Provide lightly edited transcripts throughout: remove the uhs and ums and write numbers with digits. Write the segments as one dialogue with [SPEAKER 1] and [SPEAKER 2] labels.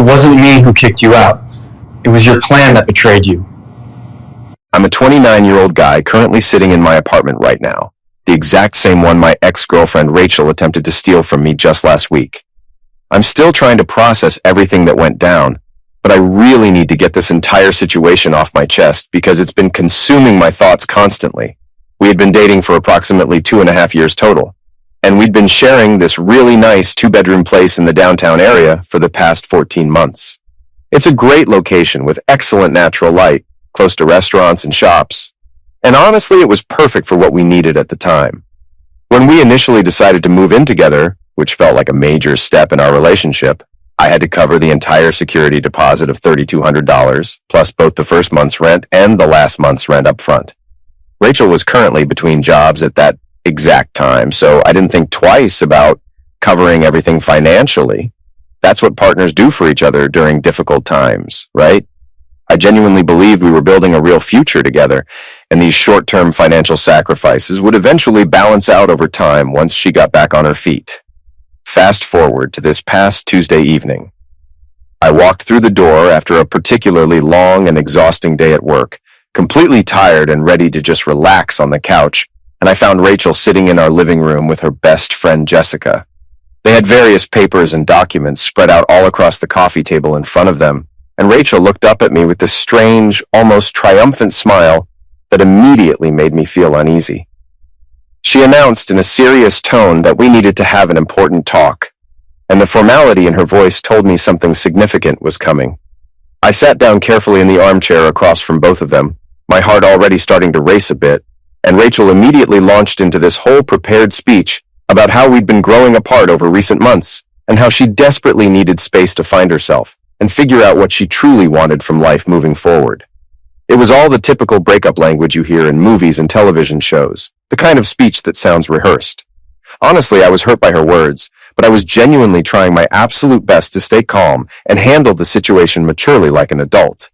[SPEAKER 1] wasn't me who kicked you out. It was your plan that betrayed you.
[SPEAKER 2] I'm a 29-year-old guy currently sitting in my apartment right now, the exact same one my ex-girlfriend Rachel attempted to steal from me just last week. I'm still trying to process everything that went down, but I really need to get this entire situation off my chest because it's been consuming my thoughts constantly. We had been dating for approximately 2.5 years total, and we'd been sharing this really nice 2-bedroom place in the downtown area for the past 14 months. It's a great location with excellent natural light, close to restaurants and shops, and honestly, it was perfect for what we needed at the time. When we initially decided to move in together, which felt like a major step in our relationship, I had to cover the entire security deposit of $3,200, plus both the first month's rent and the last month's rent up front. Rachel was currently between jobs at that exact time, so I didn't think twice about covering everything financially. That's what partners do for each other during difficult times, right? I genuinely believed we were building a real future together, and these short-term financial sacrifices would eventually balance out over time once she got back on her feet. Fast forward to this past Tuesday evening. I walked through the door after a particularly long and exhausting day at work, completely tired and ready to just relax on the couch, and I found Rachel sitting in our living room with her best friend Jessica. They had various papers and documents spread out all across the coffee table in front of them, and Rachel looked up at me with this strange, almost triumphant smile that immediately made me feel uneasy. She announced in a serious tone that we needed to have an important talk, and the formality in her voice told me something significant was coming. I sat down carefully in the armchair across from both of them, my heart already starting to race a bit, and Rachel immediately launched into this whole prepared speech about how we'd been growing apart over recent months, and how she desperately needed space to find herself and figure out what she truly wanted from life moving forward. It was all the typical breakup language you hear in movies and television shows, the kind of speech that sounds rehearsed. Honestly, I was hurt by her words, but I was genuinely trying my absolute best to stay calm and handle the situation maturely like an adult.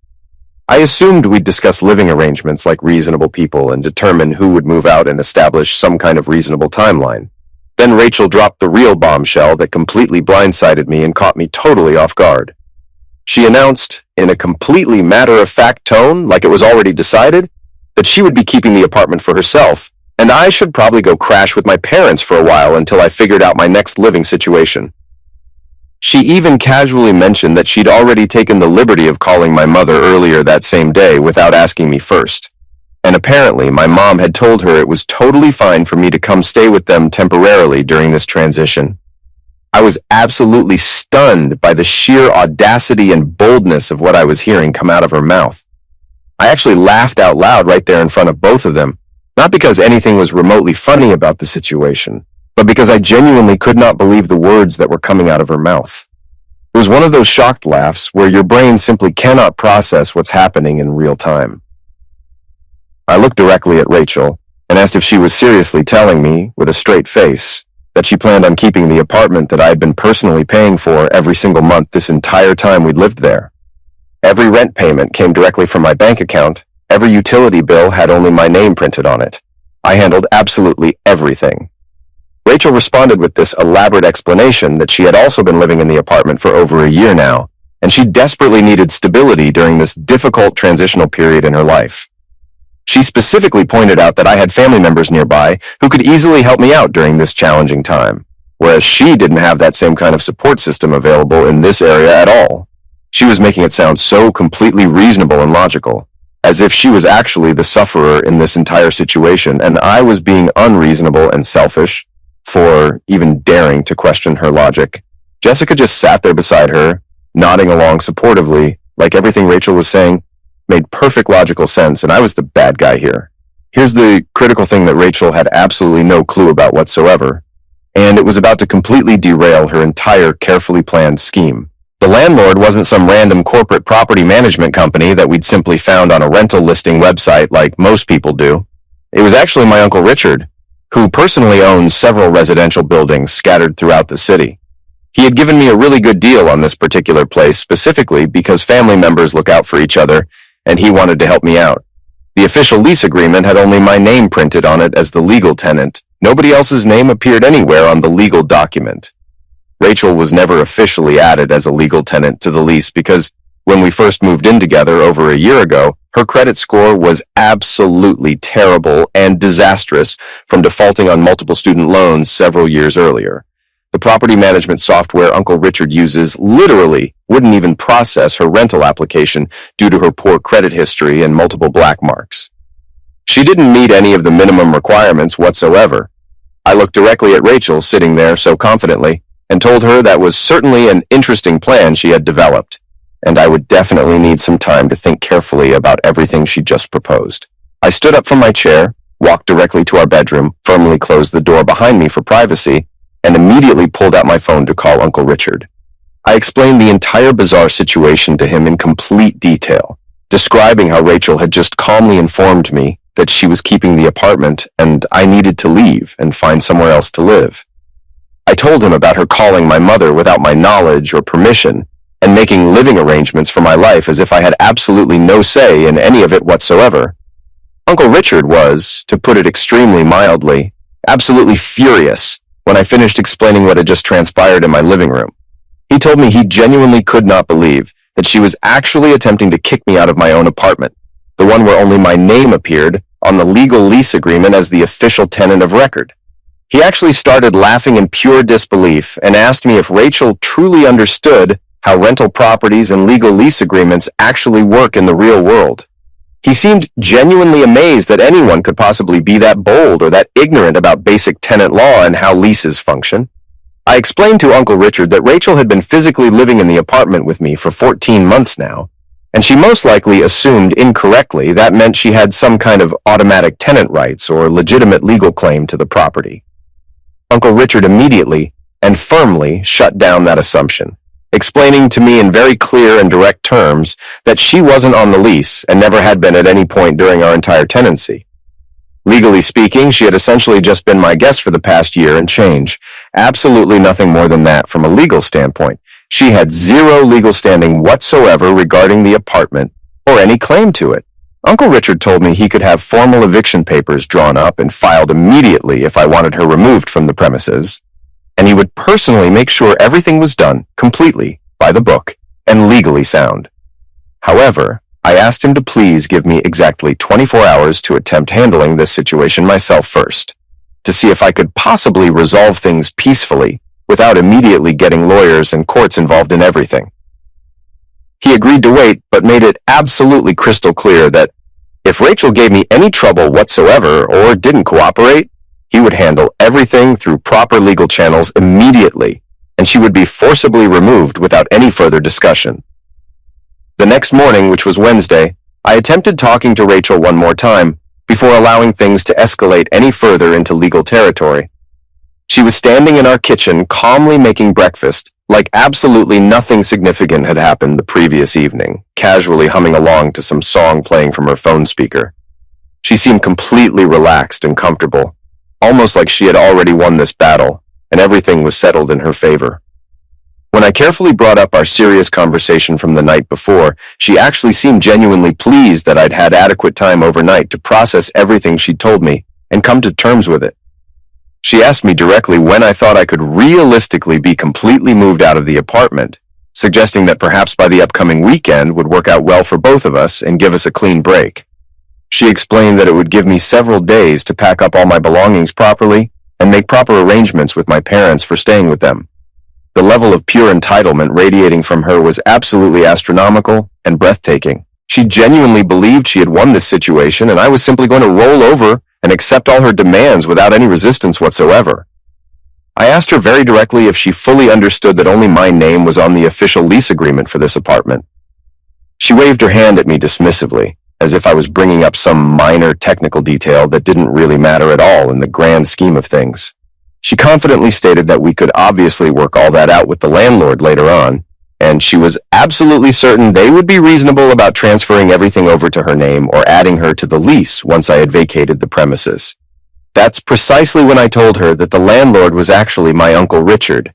[SPEAKER 2] I assumed we'd discuss living arrangements like reasonable people and determine who would move out and establish some kind of reasonable timeline. Then Rachel dropped the real bombshell that completely blindsided me and caught me totally off guard. She announced, in a completely matter-of-fact tone, like it was already decided, that she would be keeping the apartment for herself, and I should probably go crash with my parents for a while until I figured out my next living situation. She even casually mentioned that she'd already taken the liberty of calling my mother earlier that same day without asking me first. And apparently, my mom had told her it was totally fine for me to come stay with them temporarily during this transition. I was absolutely stunned by the sheer audacity and boldness of what I was hearing come out of her mouth. I actually laughed out loud right there in front of both of them, not because anything was remotely funny about the situation, but because I genuinely could not believe the words that were coming out of her mouth. It was one of those shocked laughs where your brain simply cannot process what's happening in real time. I looked directly at Rachel and asked if she was seriously telling me, with a straight face, that she planned on keeping the apartment that I had been personally paying for every single month this entire time we'd lived there. Every rent payment came directly from my bank account. Every utility bill had only my name printed on it. I handled absolutely everything. Rachel responded with this elaborate explanation that she had also been living in the apartment for over a year now, and she desperately needed stability during this difficult transitional period in her life. She specifically pointed out that I had family members nearby who could easily help me out during this challenging time, whereas she didn't have that same kind of support system available in this area at all. She was making it sound so completely reasonable and logical, as if she was actually the sufferer in this entire situation, and I was being unreasonable and selfish for even daring to question her logic. Jessica just sat there beside her, nodding along supportively, like everything Rachel was saying made perfect logical sense, and I was the bad guy here. Here's the critical thing that Rachel had absolutely no clue about whatsoever, and it was about to completely derail her entire carefully planned scheme. The landlord wasn't some random corporate property management company that we'd simply found on a rental listing website like most people do. It was actually my Uncle Richard, who personally owns several residential buildings scattered throughout the city. He had given me a really good deal on this particular place specifically because family members look out for each other, and he wanted to help me out. The official lease agreement had only my name printed on it as the legal tenant. Nobody else's name appeared anywhere on the legal document. Rachel was never officially added as a legal tenant to the lease because when we first moved in together over a year ago, her credit score was absolutely terrible and disastrous from defaulting on multiple student loans several years earlier. The property management software Uncle Richard uses literally wouldn't even process her rental application due to her poor credit history and multiple black marks. She didn't meet any of the minimum requirements whatsoever. I looked directly at Rachel sitting there so confidently and told her that was certainly an interesting plan she had developed, and I would definitely need some time to think carefully about everything she just proposed. I stood up from my chair, walked directly to our bedroom, firmly closed the door behind me for privacy, and immediately pulled out my phone to call Uncle Richard. I explained the entire bizarre situation to him in complete detail, describing how Rachel had just calmly informed me that she was keeping the apartment and I needed to leave and find somewhere else to live. I told him about her calling my mother without my knowledge or permission and making living arrangements for my life as if I had absolutely no say in any of it whatsoever. Uncle Richard was, to put it extremely mildly, absolutely furious when I finished explaining what had just transpired in my living room. He told me he genuinely could not believe that she was actually attempting to kick me out of my own apartment, the one where only my name appeared on the legal lease agreement as the official tenant of record. He actually started laughing in pure disbelief and asked me if Rachel truly understood how rental properties and legal lease agreements actually work in the real world. He seemed genuinely amazed that anyone could possibly be that bold or that ignorant about basic tenant law and how leases function. I explained to Uncle Richard that Rachel had been physically living in the apartment with me for 14 months now, and she most likely assumed incorrectly that meant she had some kind of automatic tenant rights or legitimate legal claim to the property. Uncle Richard immediately and firmly shut down that assumption, explaining to me in very clear and direct terms that she wasn't on the lease and never had been at any point during our entire tenancy. Legally speaking, she had essentially just been my guest for the past year and change. Absolutely nothing more than that from a legal standpoint. She had zero legal standing whatsoever regarding the apartment or any claim to it. Uncle Richard told me he could have formal eviction papers drawn up and filed immediately if I wanted her removed from the premises, and he would personally make sure everything was done completely by the book and legally sound. However, I asked him to please give me exactly 24 hours to attempt handling this situation myself first, to see if I could possibly resolve things peacefully without immediately getting lawyers and courts involved in everything. He agreed to wait, but made it absolutely crystal clear that if Rachel gave me any trouble whatsoever or didn't cooperate, he would handle everything through proper legal channels immediately, and she would be forcibly removed without any further discussion. The next morning, which was Wednesday, I attempted talking to Rachel one more time before allowing things to escalate any further into legal territory. She was standing in our kitchen calmly making breakfast, like absolutely nothing significant had happened the previous evening, casually humming along to some song playing from her phone speaker. She seemed completely relaxed and comfortable, almost like she had already won this battle, and everything was settled in her favor. When I carefully brought up our serious conversation from the night before, she actually seemed genuinely pleased that I'd had adequate time overnight to process everything she'd told me and come to terms with it. She asked me directly when I thought I could realistically be completely moved out of the apartment, suggesting that perhaps by the upcoming weekend would work out well for both of us and give us a clean break. She explained that it would give me several days to pack up all my belongings properly and make proper arrangements with my parents for staying with them. The level of pure entitlement radiating from her was absolutely astronomical and breathtaking. She genuinely believed she had won this situation, and I was simply going to roll over and accept all her demands without any resistance whatsoever. I asked her very directly if she fully understood that only my name was on the official lease agreement for this apartment. She waved her hand at me dismissively, as if I was bringing up some minor technical detail that didn't really matter at all in the grand scheme of things. She confidently stated that we could obviously work all that out with the landlord later on, and she was absolutely certain they would be reasonable about transferring everything over to her name or adding her to the lease once I had vacated the premises. That's precisely when I told her that the landlord was actually my Uncle Richard.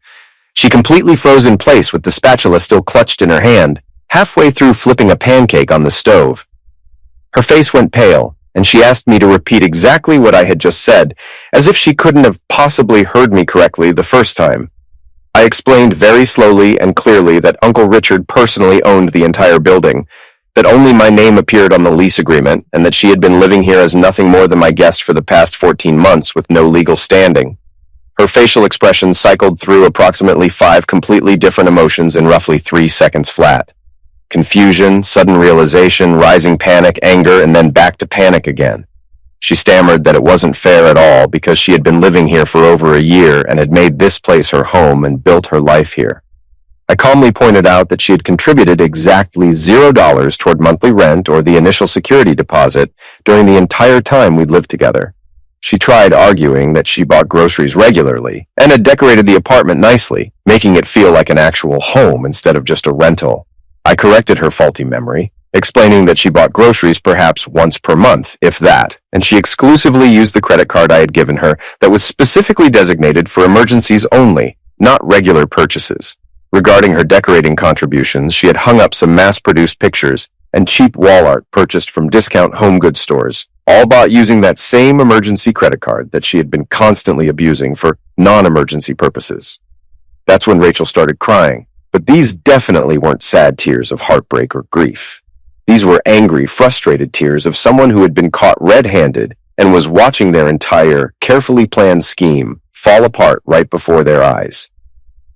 [SPEAKER 2] She completely froze in place with the spatula still clutched in her hand, halfway through flipping a pancake on the stove. Her face went pale, and she asked me to repeat exactly what I had just said, as if she couldn't have possibly heard me correctly the first time. I I explained very slowly and clearly that Uncle Richard personally owned the entire building, that only my name appeared on the lease agreement, and that she had been living here as nothing more than my guest for the past 14 months with no legal standing. Her facial expressions cycled through approximately 5 completely different emotions in roughly 3 seconds flat. Confusion, sudden realization, rising panic, anger, and then back to panic again. She stammered that it wasn't fair at all because she had been living here for over a year and had made this place her home and built her life here. I calmly pointed out that she had contributed exactly $0 toward monthly rent or the initial security deposit during the entire time we'd lived together. She tried arguing that she bought groceries regularly and had decorated the apartment nicely, making it feel like an actual home instead of just a rental. I corrected her faulty memory, explaining that she bought groceries perhaps once per month, if that, and she exclusively used the credit card I had given her that was specifically designated for emergencies only, not regular purchases. Regarding her decorating contributions, she had hung up some mass-produced pictures and cheap wall art purchased from discount home goods stores, all bought using that same emergency credit card that she had been constantly abusing for non-emergency purposes. That's when Rachel started crying, but these definitely weren't sad tears of heartbreak or grief. These were angry, frustrated tears of someone who had been caught red-handed and was watching their entire, carefully planned scheme fall apart right before their eyes.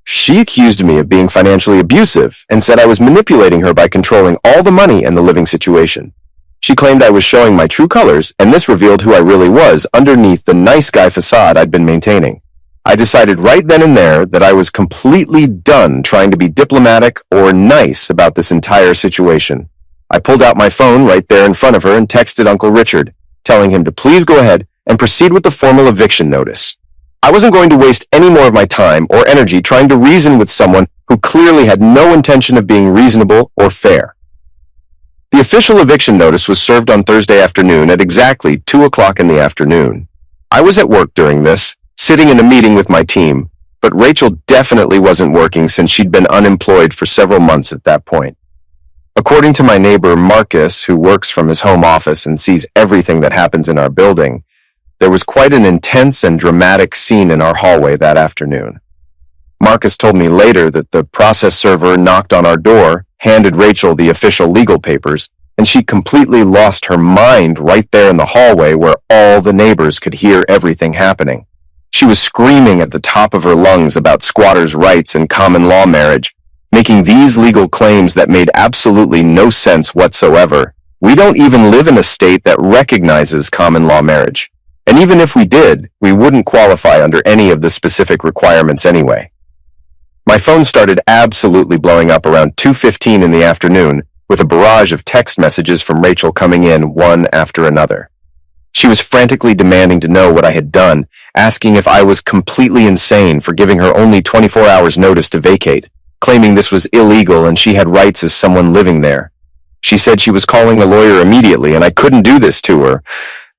[SPEAKER 2] She accused me of being financially abusive and said I was manipulating her by controlling all the money and the living situation. She claimed I was showing my true colors, and this revealed who I really was underneath the nice guy facade I'd been maintaining. I decided right then and there that I was completely done trying to be diplomatic or nice about this entire situation. I pulled out my phone right there in front of her and texted Uncle Richard, telling him to please go ahead and proceed with the formal eviction notice. I wasn't going to waste any more of my time or energy trying to reason with someone who clearly had no intention of being reasonable or fair. The official eviction notice was served on Thursday afternoon at exactly 2 o'clock in the afternoon. I was at work during this, sitting in a meeting with my team, but Rachel definitely wasn't working since she'd been unemployed for several months at that point. According to my neighbor Marcus, who works from his home office and sees everything that happens in our building, there was quite an intense and dramatic scene in our hallway that afternoon. Marcus told me later that the process server knocked on our door, handed Rachel the official legal papers, and she completely lost her mind right there in the hallway where all the neighbors could hear everything happening. She was screaming at the top of her lungs about squatters' rights and common law marriage, making these legal claims that made absolutely no sense whatsoever. We don't even live in a state that recognizes common law marriage. And even if we did, we wouldn't qualify under any of the specific requirements anyway. My phone started absolutely blowing up around 2:15 in the afternoon, with a barrage of text messages from Rachel coming in one after another. She was frantically demanding to know what I had done, asking if I was completely insane for giving her only 24 hours notice to vacate, claiming this was illegal and she had rights as someone living there. She said she was calling a lawyer immediately and I couldn't do this to her.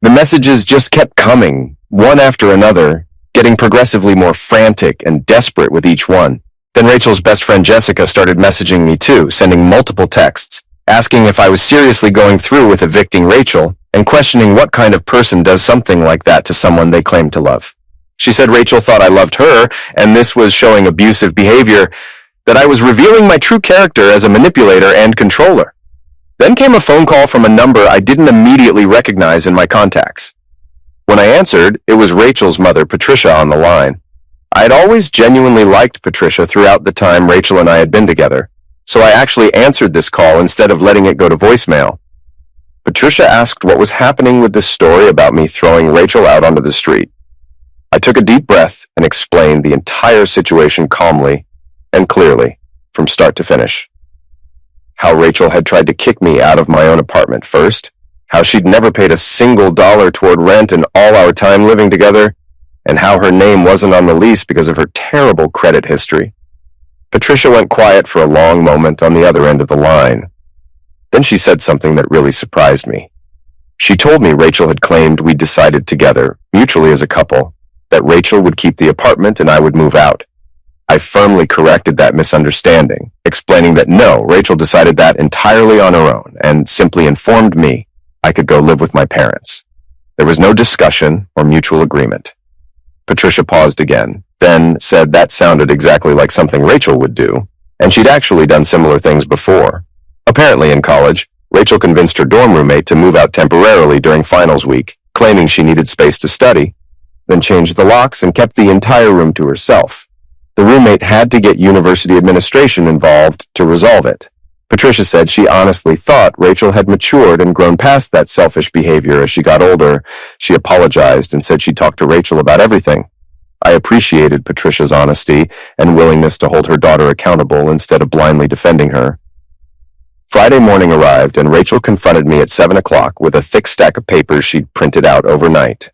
[SPEAKER 2] The messages just kept coming, one after another, getting progressively more frantic and desperate with each one. Then Rachel's best friend Jessica started messaging me too, sending multiple texts, asking if I was seriously going through with evicting Rachel, and questioning what kind of person does something like that to someone they claim to love. She said Rachel thought I loved her, and this was showing abusive behavior, that I was revealing my true character as a manipulator and controller. Then came a phone call from a number I didn't immediately recognize in my contacts. When I answered, it was Rachel's mother, Patricia, on the line. I had always genuinely liked Patricia throughout the time Rachel and I had been together, so I actually answered this call instead of letting it go to voicemail. Patricia asked what was happening with this story about me throwing Rachel out onto the street. I took a deep breath and explained the entire situation calmly and clearly, from start to finish. How Rachel had tried to kick me out of my own apartment first, how she'd never paid a single dollar toward rent in all our time living together, and how her name wasn't on the lease because of her terrible credit history. Patricia went quiet for a long moment on the other end of the line. Then she said something that really surprised me. She told me Rachel had claimed we'd decided together, mutually as a couple, that Rachel would keep the apartment and I would move out. I firmly corrected that misunderstanding, explaining that no, Rachel decided that entirely on her own and simply informed me I could go live with my parents. There was no discussion or mutual agreement. Patricia paused again, then said that sounded exactly like something Rachel would do, and she'd actually done similar things before. Apparently in college, Rachel convinced her dorm roommate to move out temporarily during finals week, claiming she needed space to study, then changed the locks and kept the entire room to herself. The roommate had to get university administration involved to resolve it. Patricia said she honestly thought Rachel had matured and grown past that selfish behavior as she got older. She apologized and said she'd talk to Rachel about everything. I appreciated Patricia's honesty and willingness to hold her daughter accountable instead of blindly defending her. Friday morning arrived and Rachel confronted me at 7 o'clock with a thick stack of papers she'd printed out overnight.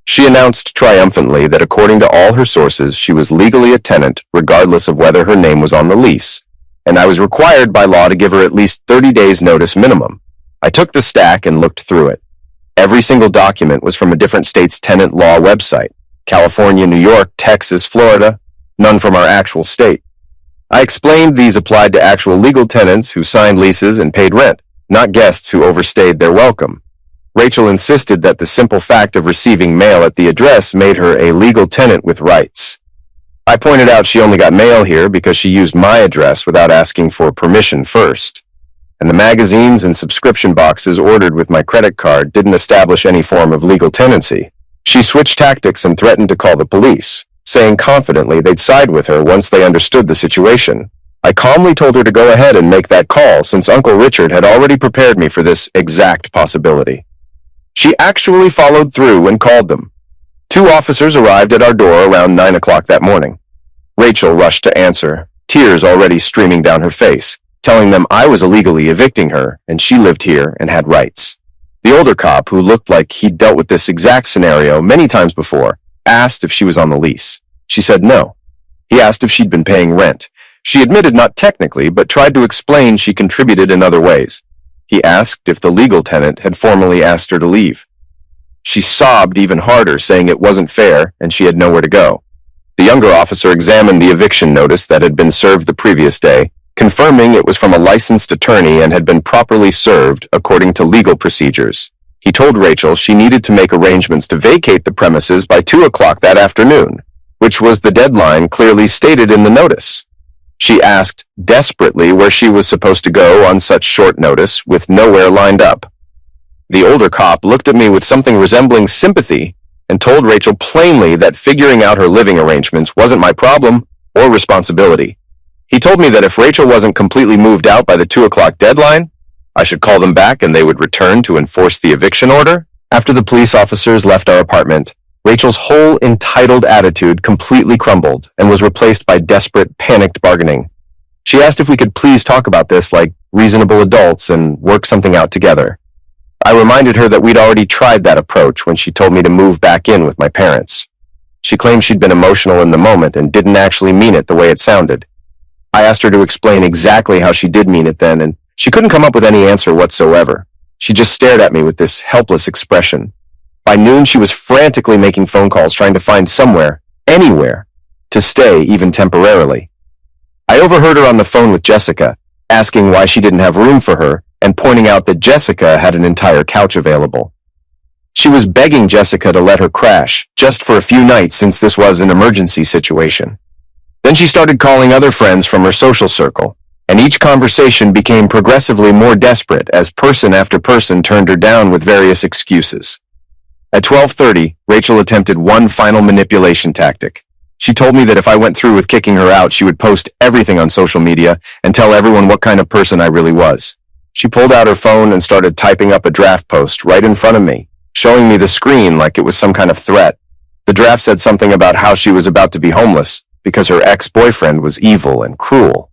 [SPEAKER 2] She announced triumphantly that according to all her sources, she was legally a tenant regardless of whether her name was on the lease, and I was required by law to give her at least 30 days notice minimum. I took the stack and looked through it. Every single document was from a different state's tenant law website. California, New York, Texas, Florida, none from our actual state. I explained these applied to actual legal tenants who signed leases and paid rent, not guests who overstayed their welcome. Rachel insisted that the simple fact of receiving mail at the address made her a legal tenant with rights. I pointed out she only got mail here because she used my address without asking for permission first, and the magazines and subscription boxes ordered with my credit card didn't establish any form of legal tenancy. She switched tactics and threatened to call the police, saying confidently they'd side with her once they understood the situation. I calmly told her to go ahead and make that call since Uncle Richard had already prepared me for this exact possibility. She actually followed through and called them. 2 officers arrived at our door around 9 o'clock that morning. Rachel rushed to answer, tears already streaming down her face, telling them I was illegally evicting her and she lived here and had rights. The older cop, who looked like he'd dealt with this exact scenario many times before, asked if she was on the lease. She said no. He asked if she'd been paying rent. She admitted not technically, but tried to explain she contributed in other ways. He asked if the legal tenant had formally asked her to leave. She sobbed even harder, saying it wasn't fair and she had nowhere to go. The younger officer examined the eviction notice that had been served the previous day, confirming it was from a licensed attorney and had been properly served according to legal procedures. He told Rachel she needed to make arrangements to vacate the premises by 2 o'clock that afternoon, which was the deadline clearly stated in the notice. She asked desperately where she was supposed to go on such short notice with nowhere lined up. The older cop looked at me with something resembling sympathy and told Rachel plainly that figuring out her living arrangements wasn't my problem or responsibility. He told me that if Rachel wasn't completely moved out by the 2 o'clock deadline, I should call them back and they would return to enforce the eviction order. After the police officers left our apartment, Rachel's whole entitled attitude completely crumbled and was replaced by desperate, panicked bargaining. She asked if we could please talk about this like reasonable adults and work something out together. I reminded her that we'd already tried that approach when she told me to move back in with my parents. She claimed she'd been emotional in the moment and didn't actually mean it the way it sounded. I asked her to explain exactly how she did mean it then, and she couldn't come up with any answer whatsoever. She just stared at me with this helpless expression. By noon, she was frantically making phone calls trying to find somewhere, anywhere, to stay even temporarily. I overheard her on the phone with Jessica, asking why she didn't have room for her and pointing out that Jessica had an entire couch available. She was begging Jessica to let her crash, just for a few nights since this was an emergency situation. Then she started calling other friends from her social circle, and each conversation became progressively more desperate as person after person turned her down with various excuses. At 12:30, Rachel attempted one final manipulation tactic. She told me that if I went through with kicking her out, she would post everything on social media and tell everyone what kind of person I really was. She pulled out her phone and started typing up a draft post right in front of me, showing me the screen like it was some kind of threat. The draft said something about how she was about to be homeless because her ex-boyfriend was evil and cruel.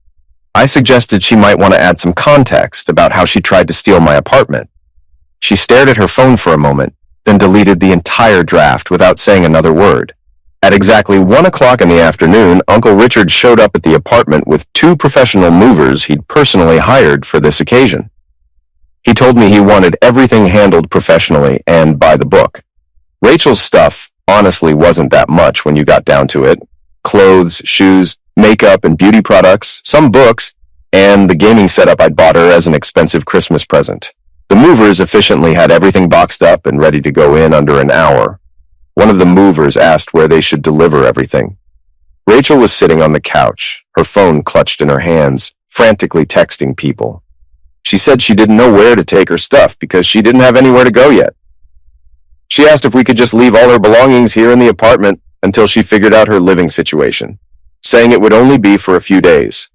[SPEAKER 2] I suggested she might want to add some context about how she tried to steal my apartment. She stared at her phone for a moment, then deleted the entire draft without saying another word. At exactly 1 o'clock in the afternoon, Uncle Richard showed up at the apartment with 2 professional movers he'd personally hired for this occasion. He told me he wanted everything handled professionally and by the book. Rachel's stuff honestly wasn't that much when you got down to it. Clothes, shoes, makeup, and beauty products, some books, and the gaming setup I'd bought her as an expensive Christmas present. The movers efficiently had everything boxed up and ready to go in under an hour. One of the movers asked where they should deliver everything. Rachel was sitting on the couch, her phone clutched in her hands, frantically texting people. She said she didn't know where to take her stuff because she didn't have anywhere to go yet. She asked if we could just leave all her belongings here in the apartment until she figured out her living situation, saying it would only be for a few days.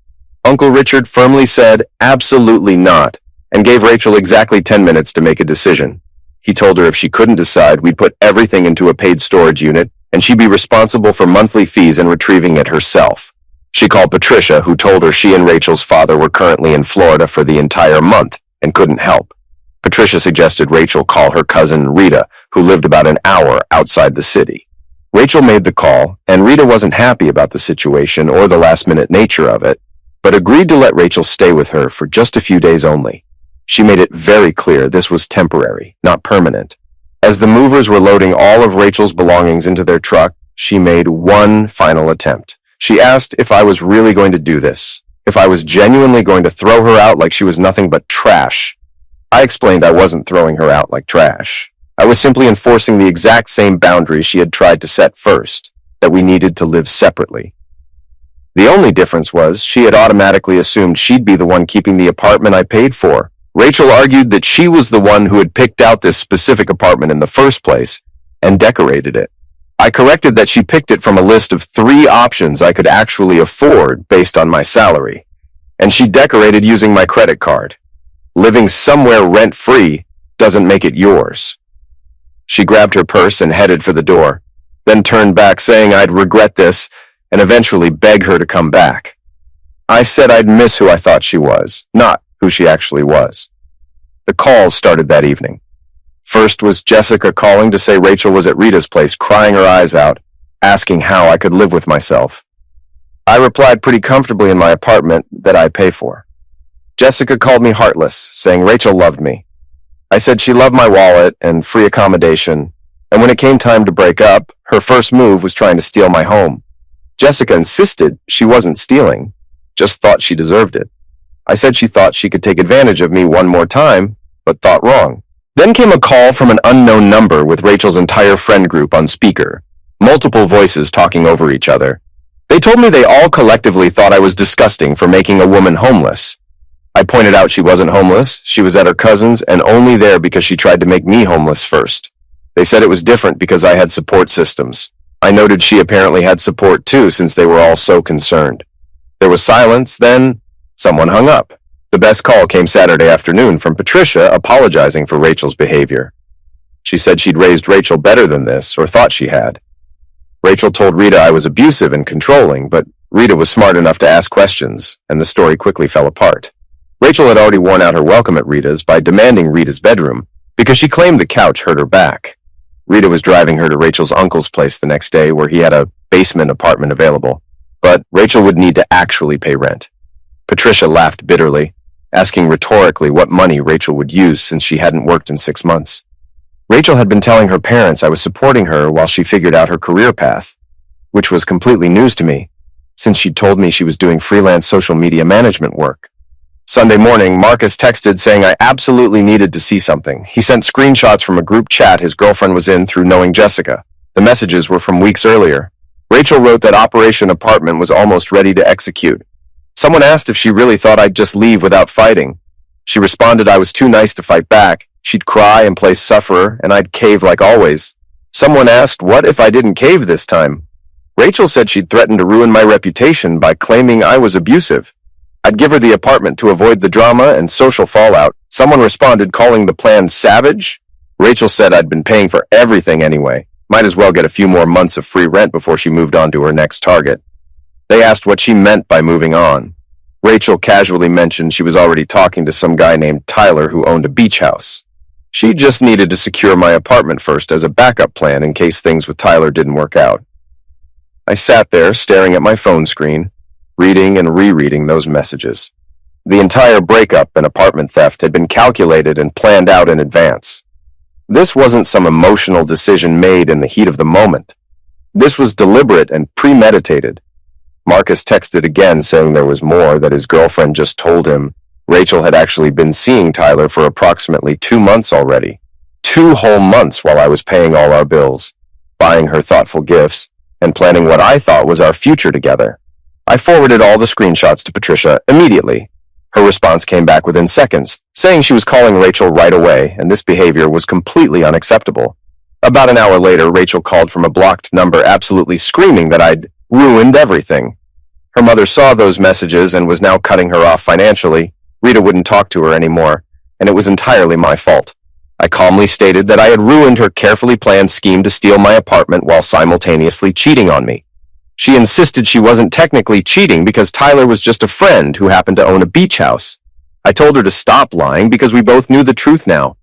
[SPEAKER 2] Uncle Richard firmly said, absolutely not, and gave Rachel exactly 10 minutes to make a decision. He told her if she couldn't decide, we'd put everything into a paid storage unit, and she'd be responsible for monthly fees and retrieving it herself. She called Patricia, who told her she and Rachel's father were currently in Florida for the entire month and couldn't help. Patricia suggested Rachel call her cousin Rita, who lived about an hour outside the city. Rachel made the call, and Rita wasn't happy about the situation or the last-minute nature of it, but agreed to let Rachel stay with her for just a few days only. She made it very clear this was temporary, not permanent. As the movers were loading all of Rachel's belongings into their truck, she made one final attempt. She asked if I was really going to do this, if I was genuinely going to throw her out like she was nothing but trash. I explained I wasn't throwing her out like trash. I was simply enforcing the exact same boundaries she had tried to set first, that we needed to live separately. The only difference was she had automatically assumed she'd be the one keeping the apartment I paid for. Rachel argued that she was the one who had picked out this specific apartment in the first place and decorated it. I corrected that she picked it from a list of 3 options I could actually afford based on my salary, and she decorated using my credit card. Living somewhere rent-free doesn't make it yours. She grabbed her purse and headed for the door, then turned back saying I'd regret this and eventually beg her to come back. I said I'd miss who I thought she was, not who she actually was. The calls started that evening. First was Jessica calling to say Rachel was at Rita's place crying her eyes out, asking how I could live with myself. I replied pretty comfortably in my apartment that I pay for. Jessica called me heartless, saying Rachel loved me. I said she loved my wallet and free accommodation, and when it came time to break up, her first move was trying to steal my home. Jessica insisted she wasn't stealing, just thought she deserved it. I said she thought she could take advantage of me one more time, but thought wrong. Then came a call from an unknown number with Rachel's entire friend group on speaker, multiple voices talking over each other. They told me they all collectively thought I was disgusting for making a woman homeless. I pointed out she wasn't homeless, she was at her cousin's and only there because she tried to make me homeless first. They said it was different because I had support systems. I noted she apparently had support too since they were all so concerned. There was silence, then someone hung up. The best call came Saturday afternoon from Patricia apologizing for Rachel's behavior. She said she'd raised Rachel better than this, or thought she had. Rachel told Rita I was abusive and controlling, but Rita was smart enough to ask questions, and the story quickly fell apart. Rachel had already worn out her welcome at Rita's by demanding Rita's bedroom, because she claimed the couch hurt her back. Rita was driving her to Rachel's uncle's place the next day where he had a basement apartment available, but Rachel would need to actually pay rent. Patricia laughed bitterly, asking rhetorically what money Rachel would use since she hadn't worked in 6 months. Rachel had been telling her parents I was supporting her while she figured out her career path, which was completely news to me, since she'd told me she was doing freelance social media management work. Sunday morning, Marcus texted saying I absolutely needed to see something. He sent screenshots from a group chat his girlfriend was in through knowing Jessica. The messages were from weeks earlier. Rachel wrote that Operation Apartment was almost ready to execute. Someone asked if she really thought I'd just leave without fighting. She responded I was too nice to fight back. She'd cry and play sufferer, and I'd cave like always. Someone asked what if I didn't cave this time. Rachel said she'd threatened to ruin my reputation by claiming I was abusive. I'd give her the apartment to avoid the drama and social fallout. Someone responded calling the plan savage. Rachel said I'd been paying for everything anyway. Might as well get a few more months of free rent before she moved on to her next target. They asked what she meant by moving on. Rachel casually mentioned she was already talking to some guy named Tyler who owned a beach house. She just needed to secure my apartment first as a backup plan in case things with Tyler didn't work out. I sat there staring at my phone screen, reading and rereading those messages. The entire breakup and apartment theft had been calculated and planned out in advance. This wasn't some emotional decision made in the heat of the moment. This was deliberate and premeditated. Marcus texted again saying there was more, that his girlfriend just told him Rachel had actually been seeing Tyler for approximately 2 months already. 2 whole months while I was paying all our bills, buying her thoughtful gifts, and planning what I thought was our future together. I forwarded all the screenshots to Patricia immediately. Her response came back within seconds, saying she was calling Rachel right away, and this behavior was completely unacceptable. About an hour later, Rachel called from a blocked number, absolutely screaming that I'd ruined everything. Her mother saw those messages and was now cutting her off financially. Rita wouldn't talk to her anymore, and it was entirely my fault. I calmly stated that I had ruined her carefully planned scheme to steal my apartment while simultaneously cheating on me. She insisted she wasn't technically cheating because Tyler was just a friend who happened to own a beach house. I told her to stop lying because we both knew the truth now.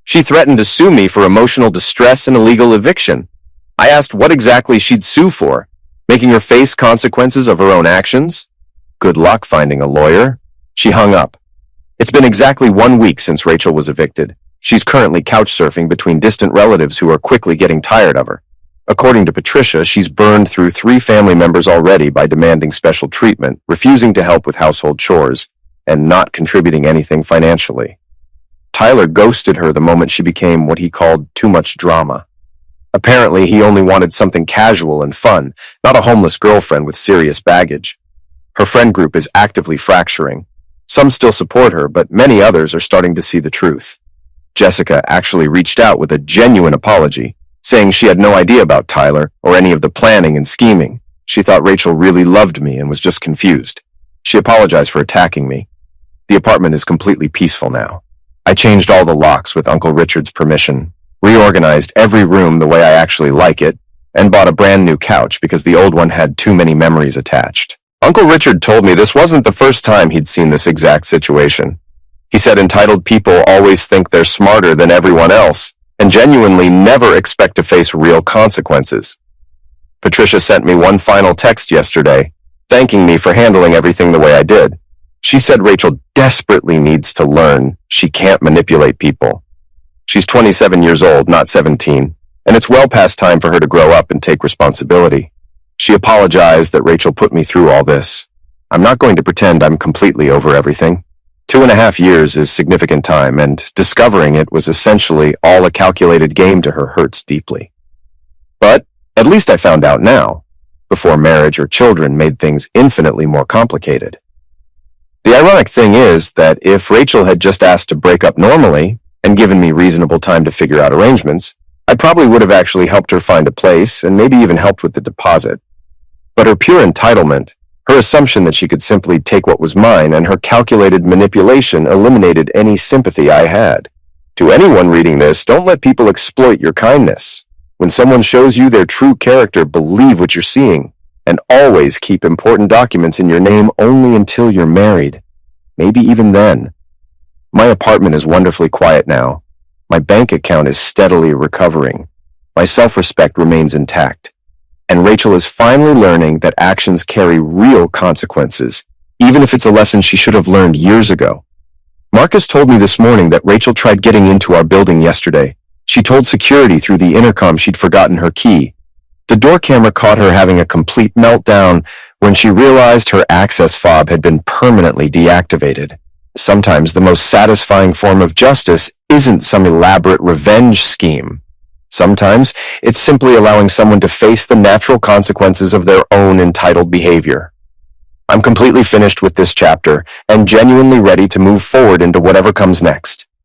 [SPEAKER 2] She threatened to sue me for emotional distress and illegal eviction. I asked what exactly she'd sue for, making her face consequences of her own actions? Good luck finding a lawyer. She hung up. It's been exactly 1 week since Rachel was evicted. She's currently couch surfing between distant relatives who are quickly getting tired of her. According to Patricia, she's burned through 3 family members already by demanding special treatment, refusing to help with household chores, and not contributing anything financially. Tyler ghosted her the moment she became what he called too much drama. Apparently, he only wanted something casual and fun, not a homeless girlfriend with serious baggage. Her friend group is actively fracturing. Some still support her, but many others are starting to see the truth. Jessica actually reached out with a genuine apology, saying she had no idea about Tyler or any of the planning and scheming. She thought Rachel really loved me and was just confused. She apologized for attacking me. The apartment is completely peaceful now. I changed all the locks with Uncle Richard's permission, reorganized every room the way I actually like it, and bought a brand new couch because the old one had too many memories attached. Uncle Richard told me this wasn't the first time he'd seen this exact situation. He said entitled people always think they're smarter than everyone else and genuinely never expect to face real consequences. Patricia sent me one final text yesterday, thanking me for handling everything the way I did. She said Rachel desperately needs to learn she can't manipulate people. She's 27 years old, not 17, and it's well past time for her to grow up and take responsibility. She apologized that Rachel put me through all this. I'm not going to pretend I'm completely over everything. 2.5 years is significant time, and discovering it was essentially all a calculated game to her hurts deeply. But at least I found out now, before marriage or children made things infinitely more complicated. The ironic thing is that if Rachel had just asked to break up normally and given me reasonable time to figure out arrangements, I probably would have actually helped her find a place and maybe even helped with the deposit. But her pure entitlement, her assumption that she could simply take what was mine, and her calculated manipulation eliminated any sympathy I had. To anyone reading this, don't let people exploit your kindness. When someone shows you their true character, believe what you're seeing, and always keep important documents in your name only until you're married. Maybe even then. My apartment is wonderfully quiet now. My bank account is steadily recovering. My self-respect remains intact. And Rachel is finally learning that actions carry real consequences, even if it's a lesson she should have learned years ago. Marcus told me this morning that Rachel tried getting into our building yesterday. She told security through the intercom she'd forgotten her key. The door camera caught her having a complete meltdown when she realized her access fob had been permanently deactivated. Sometimes the most satisfying form of justice isn't some elaborate revenge scheme. Sometimes it's simply allowing someone to face the natural consequences of their own entitled behavior. I'm completely finished with this chapter and genuinely ready to move forward into whatever comes next.